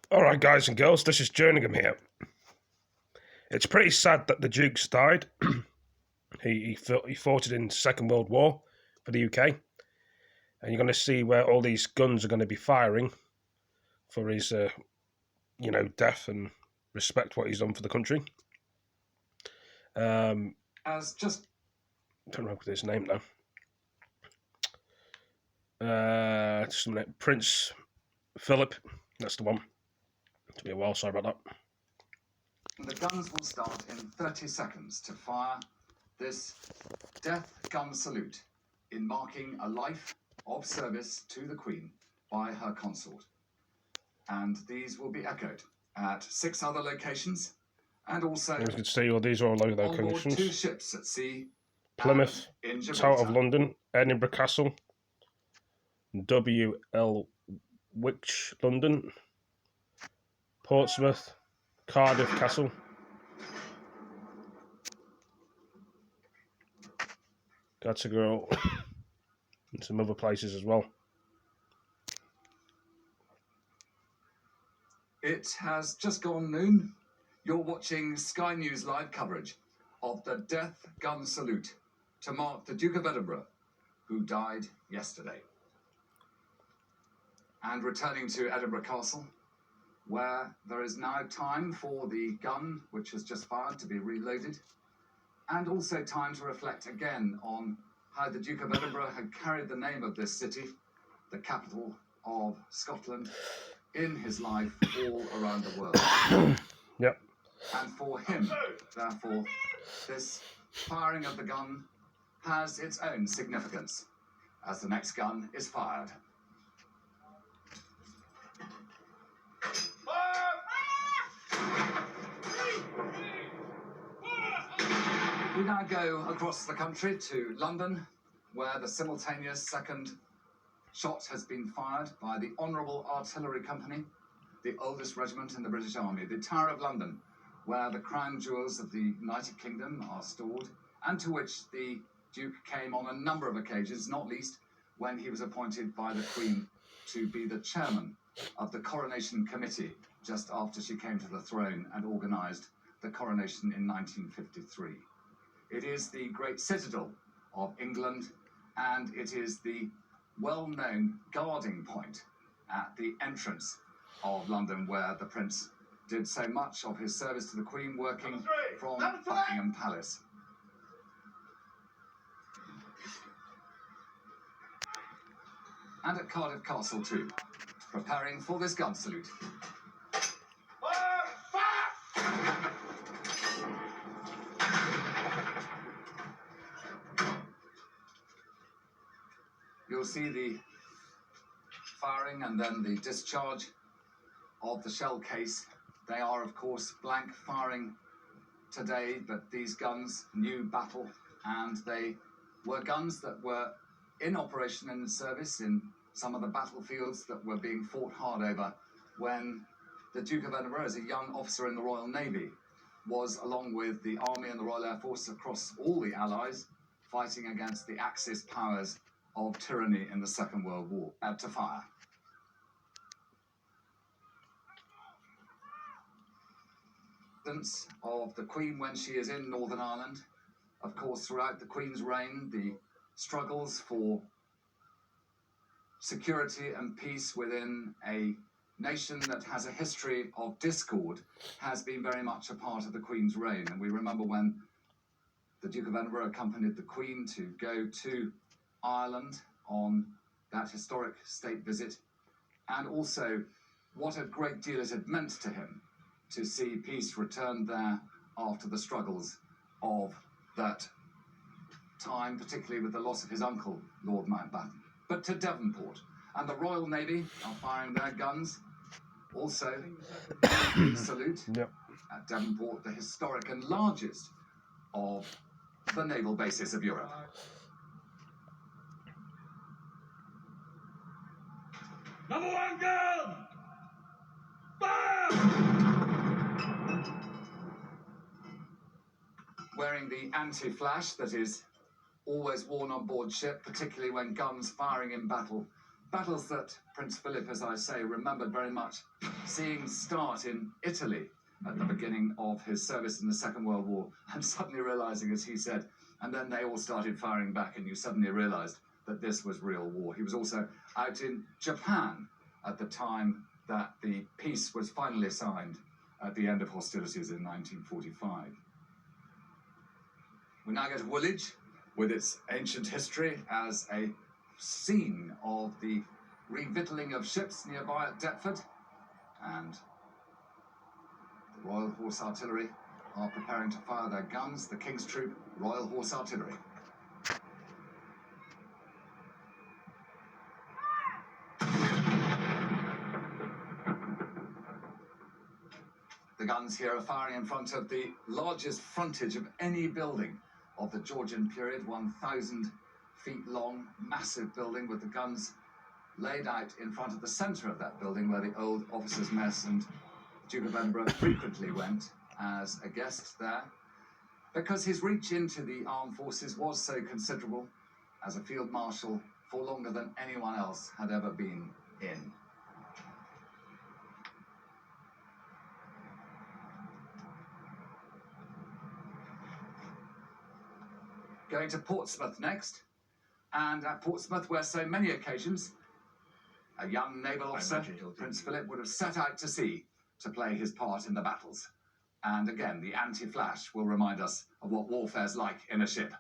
Alright guys and girls, this is Jerningham here. It's pretty sad that the Duke's died. he fought it in the Second World War for the UK. And you're going to see where all these guns are going to be firing for his, death and respect what he's done for the country. As just... I don't remember his name now. Just a minute. Prince Philip, that's the one. Took me a while, sorry about that. The guns will start in 30 seconds to fire this death gun salute in marking a life of service to the Queen by her consort. And these will be echoed at 6 other locations and also... As you can see, all these are all over their on board locations. 2 ships at sea. Plymouth, in Tower of London, Edinburgh Castle, W.L. Witch, London, Portsmouth, Cardiff Castle, Gattegirl, and some other places as well. It has just gone noon. You're watching Sky News live coverage of the death gun salute to mark the Duke of Edinburgh, who died yesterday. And returning to Edinburgh Castle, where there is now time for the gun, which has just fired, to be reloaded, and also time to reflect again on how the Duke of Edinburgh had carried the name of this city, the capital of Scotland, in his life all around the world. Yep. And for him, therefore, this firing of the gun has its own significance, as the next gun is fired. We now go across the country to London, where the simultaneous second shot has been fired by the Honourable Artillery Company, the oldest regiment in the British Army, the Tower of London, where the crown jewels of the United Kingdom are stored, and to which the Duke came on a number of occasions, not least when he was appointed by the Queen to be the chairman of the Coronation Committee just after she came to the throne and organised the coronation in 1953. It is the great citadel of England, and it is the well-known guarding point at the entrance of London, where the Prince did so much of his service to the Queen, working from Buckingham Palace. And at Cardiff Castle too, preparing for this gun salute. You'll see the firing and then the discharge of the shell case. They are, of course, blank firing today, but these guns, new battle, and they were guns that were in operation and in service in some of the battlefields that were being fought hard over when the Duke of Edinburgh, as a young officer in the Royal Navy, was, along with the Army and the Royal Air Force across all the Allies, fighting against the Axis powers of tyranny in the Second World War. To fire. Of the Queen when she is in Northern Ireland. Of course, throughout the Queen's reign, the struggles for security and peace within a nation that has a history of discord has been very much a part of the Queen's reign. And we remember when the Duke of Edinburgh accompanied the Queen to go to Ireland on that historic state visit, and also what a great deal it had meant to him to see peace returned there after the struggles of that time, particularly with the loss of his uncle, Lord Mountbatten. But to Devonport, and the Royal Navy are firing their guns. Also, salute at Devonport, the historic and largest of the naval bases of Europe. Number 1 gun! Fire! Wearing the anti-flash that is always worn on board ship, particularly when guns firing in battle Battles that Prince Philip, as I say, remembered very much, seeing start in Italy at the beginning of his service in the Second World War, and suddenly realizing, as he said, and then they all started firing back, and you suddenly realized that this was real war. He was also out in Japan at the time that the peace was finally signed at the end of hostilities in 1945. We now go to Woolwich, with its ancient history as a scene of the revictualling of ships nearby at Deptford, and the Royal Horse Artillery are preparing to fire their guns, the King's Troop Royal Horse Artillery. The guns here are firing in front of the largest frontage of any building of the Georgian period, 1,000 feet long, massive building with the guns laid out in front of the centre of that building where the old officers' mess and Duke of Edinburgh frequently went as a guest there, because his reach into the armed forces was so considerable as a field marshal for longer than anyone else had ever been in. Going to Portsmouth next, and at Portsmouth, where so many occasions a young naval officer, Prince Philip, would have set out to sea to play his part in the battles. And again, the anti-flash will remind us of what warfare's like in a ship.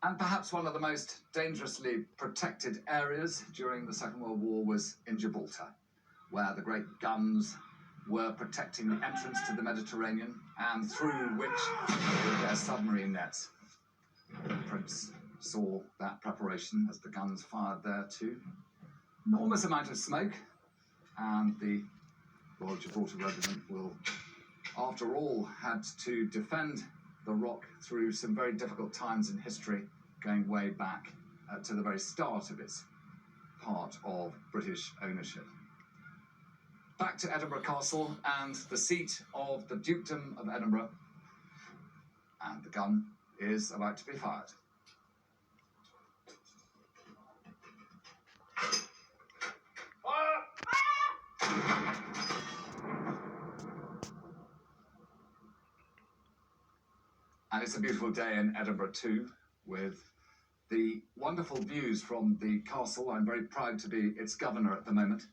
And perhaps one of the most dangerously protected areas during the Second World War was in Gibraltar, where the great guns were protecting the entrance to the Mediterranean, and through which, with their submarine nets, the Prince saw that preparation as the guns fired there too. Enormous amount of smoke, and the Royal Gibraltar Regiment will, after all, had to defend the Rock through some very difficult times in history, going way back to the very start of its part of British ownership. Back to Edinburgh Castle and the seat of the Dukedom of Edinburgh, and the gun is about to be fired. And it's a beautiful day in Edinburgh too, with the wonderful views from the castle. I'm very proud to be its governor at the moment,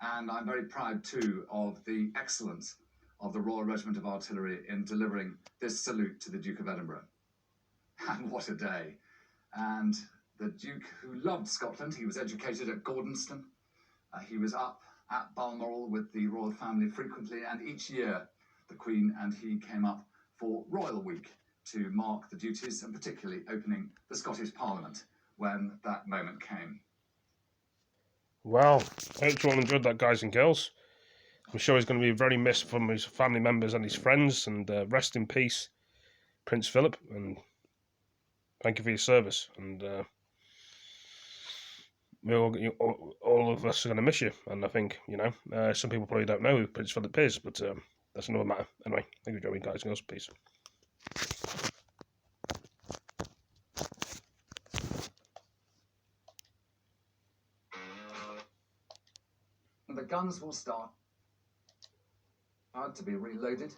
and I'm very proud too of the excellence of the Royal Regiment of Artillery in delivering this salute to the Duke of Edinburgh. And what a day. And the Duke, who loved Scotland, he was educated at Gordonston, he was up at Balmoral with the royal family frequently, and each year the Queen and he came up for Royal Week to mark the duties, and particularly opening the Scottish Parliament when that moment came. Well, I hope you all enjoyed that, guys and girls. I'm sure he's going to be very missed from his family members and his friends, and rest in peace, Prince Philip, and thank you for your service. And all of us are going to miss you, and I think, some people probably don't know who Prince Philip is, but that's another matter. Anyway, thank you for joining, guys and girls. Peace. The guns will start to be reloaded.